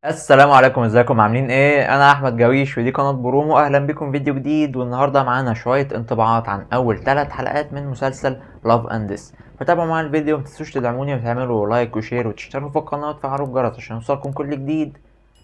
السلام عليكم، ازيكم عاملين ايه؟ انا احمد جويش ودي قناة برومو. اهلا بكم فيديو جديد، والنهارده معانا شوية انطباعات عن اول 3 حلقات من مسلسل لاف اند ديس. فتابعوا معايا الفيديو، متنسوش تدعموني وتعملوا لايك وشير وتشتركوا في القناة وتفعلوا الجرس عشان يوصلكم كل جديد.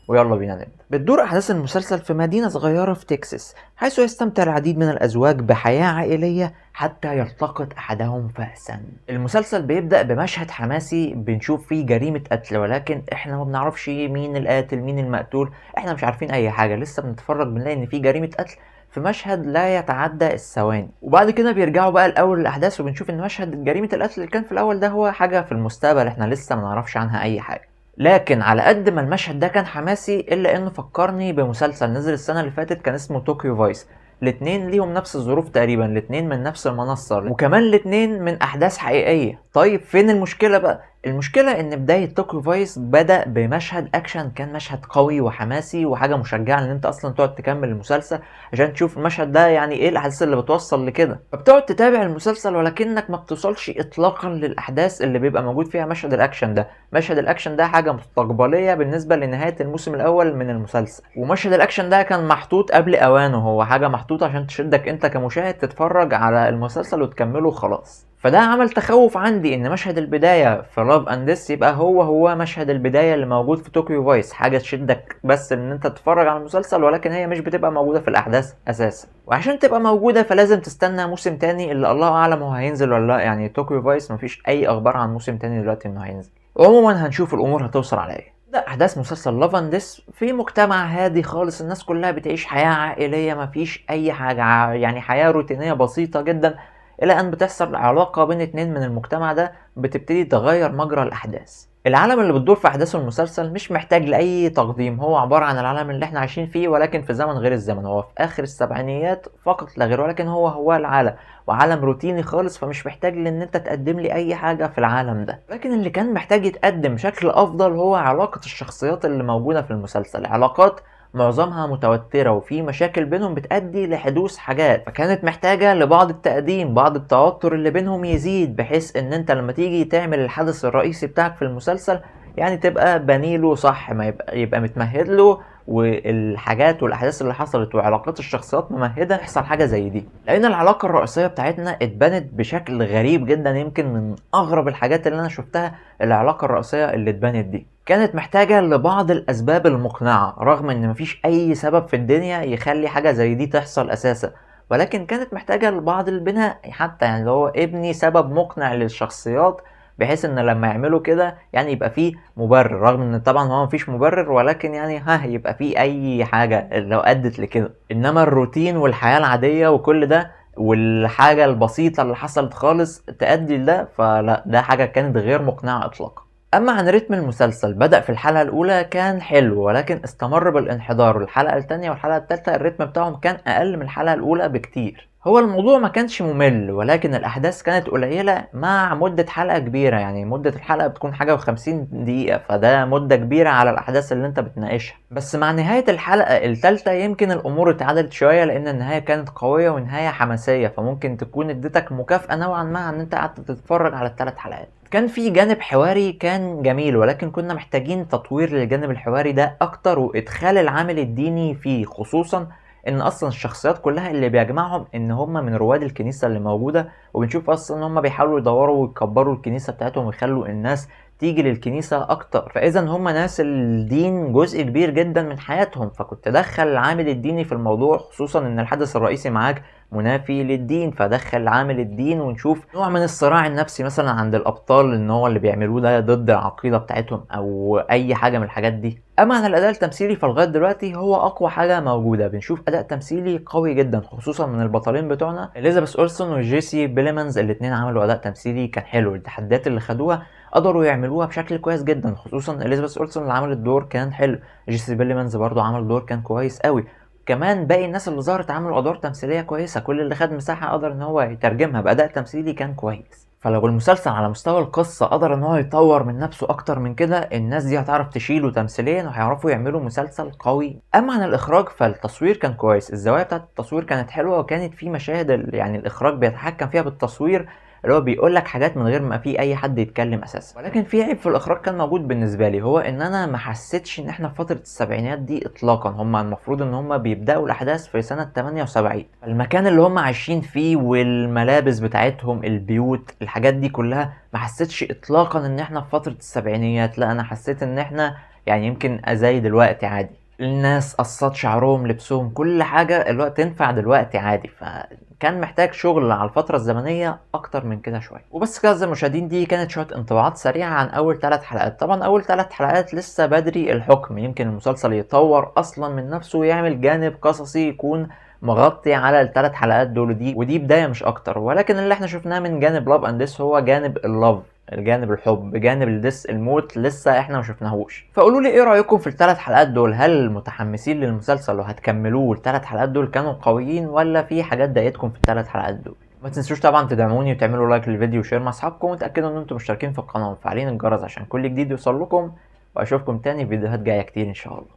ويلا بينا نبدأ. بتدور أحداث المسلسل في مدينة صغيرة في تكساس، حيث يستمتع العديد من الأزواج بحياة عائلية حتى يلتقط أحدهم فأسا. المسلسل بيبدأ بمشهد حماسي بنشوف فيه جريمة قتل، ولكن احنا ما بنعرفش مين القاتل مين المقتول. احنا مش عارفين أي حاجة، لسه بنتفرج بنلاقي إن في جريمة قتل في مشهد لا يتعدى الثواني، وبعد كده بيرجعوا بقى الأول الأحداث وبنشوف إن مشهد جريمة القتل اللي كان في الأول ده هو حاجة في المستقبل، احنا لسه ما نعرفش عنها أي حاجة. لكن على قد ما المشهد ده كان حماسي الا انه فكرني بمسلسل نزل السنه اللي فاتت كان اسمه طوكيو فايس. الاتنين ليهم نفس الظروف تقريبا، الاتنين من نفس المنصه، وكمان الاتنين من احداث حقيقيه. طيب فين المشكله بقى؟ المشكله ان بدايه طوكيو فايس بدا بمشهد اكشن، كان مشهد قوي وحماسي وحاجه مشجعه ان انت اصلا تقعد تكمل المسلسل عشان تشوف المشهد ده، يعني ايه الاحداث اللي بتوصل لكده. فبتقعد تتابع المسلسل ولكنك ما بتوصلش اطلاقا للاحداث اللي بيبقى موجود فيها مشهد الاكشن ده. مشهد الاكشن ده حاجه مستقبليه بالنسبه لنهايه الموسم الاول من المسلسل، ومشهد الاكشن ده كان محطوط قبل اوانه، هو حاجه محطوطه عشان تشدك انت كمشاهد تتفرج على المسلسل وتكمله خلاص. فده عمل تخوف عندي ان مشهد البدايه في لاف اند ديس يبقى هو مشهد البدايه اللي موجود في طوكيو فايس، حاجه تشدك بس ان انت تتفرج على المسلسل ولكن هي مش بتبقى موجوده في الاحداث اساسا. وعشان تبقى موجوده فلازم تستنى موسم تاني اللي الله اعلم هو هينزل ولا لا. يعني طوكيو فايس مفيش اي اخبار عن موسم تاني دلوقتي انه هينزل. عموما هنشوف الامور هتوصل على ايه. ده احداث مسلسل لاف اند ديس في مجتمع هادي خالص، الناس كلها بتعيش حياه عائليه، مفيش اي حاجه، يعني حياه روتينيه بسيطه جدا، الى ان بتحصل علاقه بين اتنين من المجتمع ده بتبتدي تغير مجرى الاحداث. العالم اللي بتدور في احداث المسلسل مش محتاج لاي تقديم، هو عباره عن العالم اللي احنا عايشين فيه ولكن في زمن غير الزمن، هو في اخر السبعينيات فقط لا غير، ولكن هو العالم، وعالم روتيني خالص، فمش محتاج ان انت تقدم لي اي حاجه في العالم ده. لكن اللي كان محتاج يتقدم بشكل افضل هو علاقه الشخصيات اللي موجوده في المسلسل، علاقات معظمها متوترة وفي مشاكل بينهم بتؤدي لحدوث حاجات، فكانت محتاجة لبعض التقديم، بعض التوتر اللي بينهم يزيد، بحيث ان انت لما تيجي تعمل الحدث الرئيسي بتاعك في المسلسل يعني تبقى بنيله صح، ما يبقى متمهد له، والحاجات والاحداث اللي حصلت وعلاقات الشخصيات ممهده يحصل حاجه زي دي. لان العلاقه الرئيسيه بتاعتنا اتبنت بشكل غريب جدا، يمكن من اغرب الحاجات اللي انا شفتها. العلاقه الرئيسيه اللي اتبنت دي كانت محتاجة لبعض الأسباب المقنعة، رغم إن مفيش أي سبب في الدنيا يخلي حاجة زي دي تحصل أساسا، ولكن كانت محتاجة لبعض البناء، حتى يعني اللي هو ابني سبب مقنع للشخصيات بحيث إن لما يعملوا كده يعني يبقى فيه مبرر، رغم إن طبعا هو مفيش مبرر، ولكن يعني يبقى فيه أي حاجة لو أدت لكده. إنما الروتين والحياة العادية وكل ده والحاجة البسيطة اللي حصلت خالص تأدي لده، فلا، ده حاجة كانت غير مقنعة إطلاقا. اما عن رتم المسلسل، بدأ في الحلقة الاولى كان حلو ولكن استمر بالانحدار، والحلقة التانية والحلقة التالتة الرتم بتاعهم كان اقل من الحلقة الاولى بكتير. هو الموضوع ما كانش ممل ولكن الاحداث كانت قليلة مع مدة حلقة كبيرة، يعني مدة الحلقة بتكون حاجة وخمسين دقيقة، فده مدة كبيرة على الاحداث اللي انت بتناقشها. بس مع نهاية الحلقة التالتة يمكن الامور اتعدلت شوية، لان النهاية كانت قوية ونهاية حماسية، فممكن تكون اديتك مكافأة نوعا ما ان انت قعدت تتفرج على الثلاث حلقات. كان في جانب حواري كان جميل، ولكن كنا محتاجين تطوير للجانب الحواري ده اكتر وادخال العامل الديني فيه، خصوصا ان اصلا الشخصيات كلها اللي بيجمعهم ان هم من رواد الكنيسة اللي موجودة، وبنشوف اصلا ان هم بيحاولوا يدوروا ويكبروا الكنيسة بتاعتهم ويخلوا الناس تيجي للكنيسة اكتر، فاذا هم ناس الدين جزء كبير جدا من حياتهم، فكنت ادخل العامل الديني في الموضوع، خصوصا ان الحدث الرئيسي معاك منافي للدين، فدخل عامل الدين ونشوف نوع من الصراع النفسي مثلا عند الابطال ان هو اللي بيعملوه ده ضد العقيده بتاعتهم او اي حاجه من الحاجات دي. اما عن الاداء التمثيلي فلغايه دلوقتي هو اقوى حاجه موجوده، بنشوف اداء تمثيلي قوي جدا خصوصا من البطلين بتوعنا اليزابيث اولسون وجيسي بيليمنز، الاثنين عملوا اداء تمثيلي كان حلو، التحديات اللي خدوها قدروا يعملوها بشكل كويس جدا، خصوصا اليزابيث اولسون اللي عملت دور كان حلو، جيسي بيليمنز برضو عمل دور كان كويس قوي، كمان باقي الناس اللي ظهرت عملوا ادوار تمثيليه كويسه، كل اللي خد مساحه قدر ان هو يترجمها باداء تمثيلي كان كويس. فلو المسلسل على مستوى القصه قدر ان هو يطور من نفسه اكتر من كده، الناس دي هتعرف تشيله تمثيليا وهيعرفوا يعملوا مسلسل قوي. اما عن الاخراج فالتصوير كان كويس، الزوايا بتاعت التصوير كانت حلوه، وكانت في مشاهد يعني الاخراج بيتحكم فيها بالتصوير اللي هو بيقول لك حاجات من غير ما في اي حد يتكلم اساسا. ولكن في عيب في الاخراج كان موجود بالنسبه لي، هو ان انا ما حسيتش ان احنا في فتره السبعينات دي اطلاقا. هم المفروض ان هم بيبداوا الاحداث في سنه 78، المكان اللي هم عايشين فيه والملابس بتاعتهم، البيوت، الحاجات دي كلها ما حسيتش اطلاقا ان احنا في فتره السبعينيات. لا، انا حسيت ان احنا يعني يمكن زي دلوقتي عادي، الناس قصات شعرهم، لبسهم، كل حاجة الوقت تنفع دلوقتي عادي. فكان محتاج شغل على الفترة الزمنية اكتر من كده شوية. وبس كده يا المشاهدين، دي كانت شوية انطباعات سريعة عن اول 3 حلقات. طبعا اول 3 حلقات لسه بدري الحكم، يمكن المسلسل يطور اصلا من نفسه ويعمل جانب قصصي يكون مغطي على ال3 حلقات دول، ودي بداية مش اكتر. ولكن اللي احنا شفناه من جانب لاف اند ديس هو جانب اللوف، الجانب الحب، جانب الدس الموت لسه احنا ما شفناهوش. فقولوا لي ايه رايكم في ال3 حلقات دول؟ هل متحمسين للمسلسل وهتكملوه؟ ال3 حلقات دول كانوا قويين ولا في حاجات ضايقتكم في ال3 حلقات دول؟ ما تنسوش طبعا تدعموني وتعملوا لايك للفيديو وشير مع اصحابكم، وتاكدوا ان انتم مشتركين في القناه وفعلين الجرس عشان كل جديد يوصل لكم. واشوفكم تاني في فيديوهات جايه كتير ان شاء الله.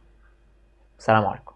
السلام عليكم.